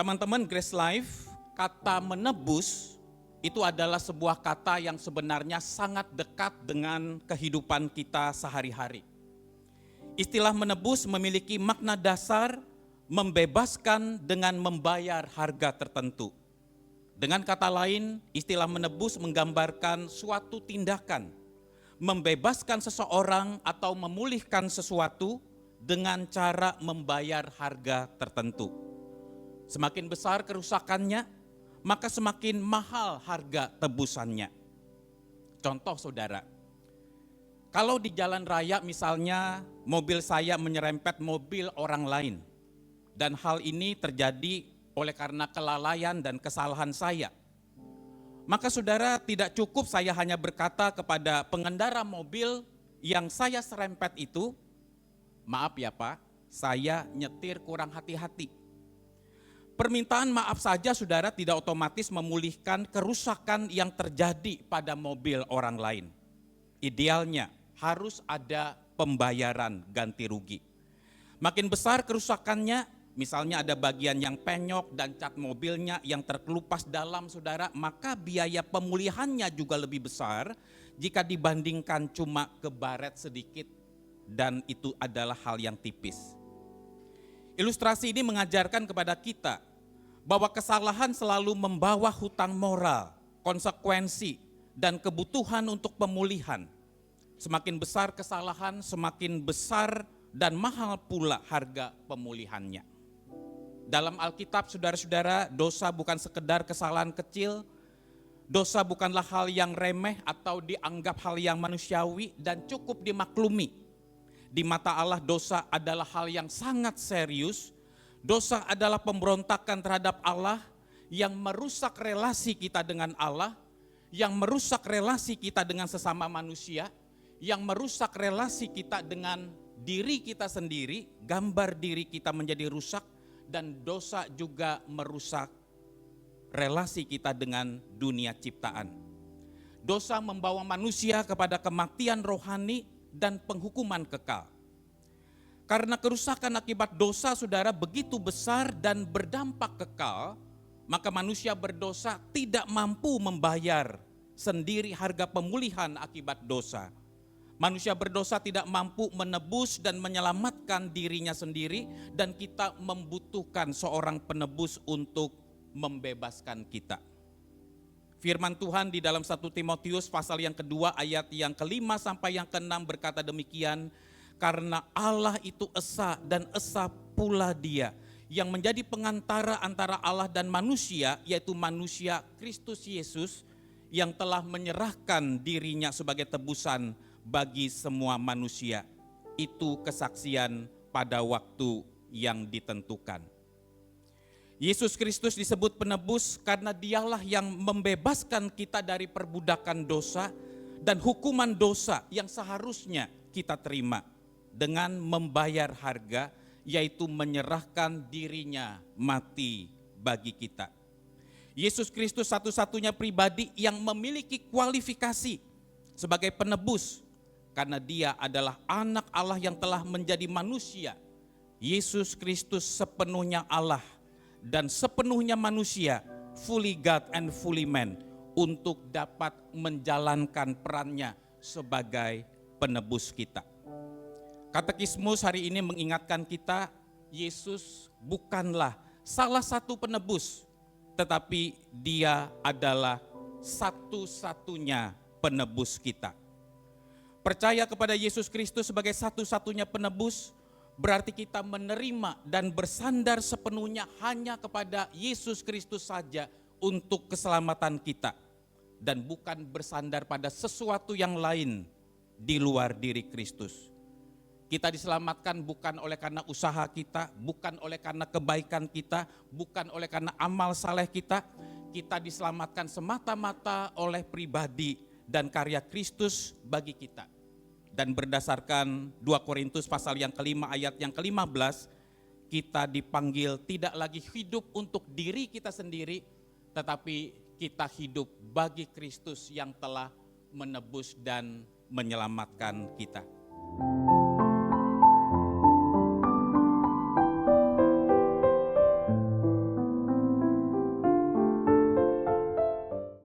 Teman-teman Grace Life, kata menebus itu adalah sebuah kata yang sebenarnya sangat dekat dengan kehidupan kita sehari-hari. Istilah menebus memiliki makna dasar membebaskan dengan membayar harga tertentu. Dengan kata lain, istilah menebus menggambarkan suatu tindakan, membebaskan seseorang atau memulihkan sesuatu dengan cara membayar harga tertentu. Semakin besar kerusakannya, maka semakin mahal harga tebusannya. Contoh saudara, kalau di jalan raya misalnya mobil saya menyerempet mobil orang lain, dan hal ini terjadi oleh karena kelalaian dan kesalahan saya, maka saudara tidak cukup saya hanya berkata kepada pengendara mobil yang saya serempet itu, maaf ya Pak, saya nyetir kurang hati-hati. Permintaan maaf saja saudara tidak otomatis memulihkan kerusakan yang terjadi pada mobil orang lain. Idealnya harus ada pembayaran ganti rugi. Makin besar kerusakannya, misalnya ada bagian yang penyok dan cat mobilnya yang terkelupas dalam saudara, maka biaya pemulihannya juga lebih besar jika dibandingkan cuma kebaret sedikit, dan itu adalah hal yang tipis. Ilustrasi ini mengajarkan kepada kita bahwa kesalahan selalu membawa hutang moral, konsekuensi, dan kebutuhan untuk pemulihan. Semakin besar kesalahan, semakin besar dan mahal pula harga pemulihannya. Dalam Alkitab saudara-saudara, dosa bukan sekedar kesalahan kecil, dosa bukanlah hal yang remeh atau dianggap hal yang manusiawi dan cukup dimaklumi. Di mata Allah dosa adalah hal yang sangat serius. Dosa adalah pemberontakan terhadap Allah yang merusak relasi kita dengan Allah, yang merusak relasi kita dengan sesama manusia, yang merusak relasi kita dengan diri kita sendiri, gambar diri kita menjadi rusak, dan dosa juga merusak relasi kita dengan dunia ciptaan. Dosa membawa manusia kepada kematian rohani dan penghukuman kekal. Karena kerusakan akibat dosa saudara begitu besar dan berdampak kekal, maka manusia berdosa tidak mampu membayar sendiri harga pemulihan akibat dosa. Manusia berdosa tidak mampu menebus dan menyelamatkan dirinya sendiri, dan kita membutuhkan seorang penebus untuk membebaskan kita. Firman Tuhan di dalam 1 Timotius pasal yang kedua ayat yang kelima sampai yang keenam berkata demikian, karena Allah itu esa dan esa pula Dia yang menjadi pengantara antara Allah dan manusia, yaitu manusia Kristus Yesus yang telah menyerahkan dirinya sebagai tebusan bagi semua manusia. Itu kesaksian pada waktu yang ditentukan. Yesus Kristus disebut penebus karena Dialah yang membebaskan kita dari perbudakan dosa dan hukuman dosa yang seharusnya kita terima dengan membayar harga, yaitu menyerahkan dirinya mati bagi kita. Yesus Kristus satu-satunya pribadi yang memiliki kualifikasi sebagai penebus karena Dia adalah anak Allah yang telah menjadi manusia. Yesus Kristus sepenuhnya Allah dan sepenuhnya manusia, fully God and fully man, untuk dapat menjalankan perannya sebagai penebus kita. Katekismus hari ini mengingatkan kita, Yesus bukanlah salah satu penebus, tetapi Dia adalah satu-satunya penebus kita. Percaya kepada Yesus Kristus sebagai satu-satunya penebus berarti kita menerima dan bersandar sepenuhnya hanya kepada Yesus Kristus saja untuk keselamatan kita, dan bukan bersandar pada sesuatu yang lain di luar diri Kristus. Kita diselamatkan bukan oleh karena usaha kita, bukan oleh karena kebaikan kita, bukan oleh karena amal saleh kita. Kita diselamatkan semata-mata oleh pribadi dan karya Kristus bagi kita. Dan berdasarkan 2 Korintus pasal yang kelima ayat yang ke-15, kita dipanggil tidak lagi hidup untuk diri kita sendiri, tetapi kita hidup bagi Kristus yang telah menebus dan menyelamatkan kita.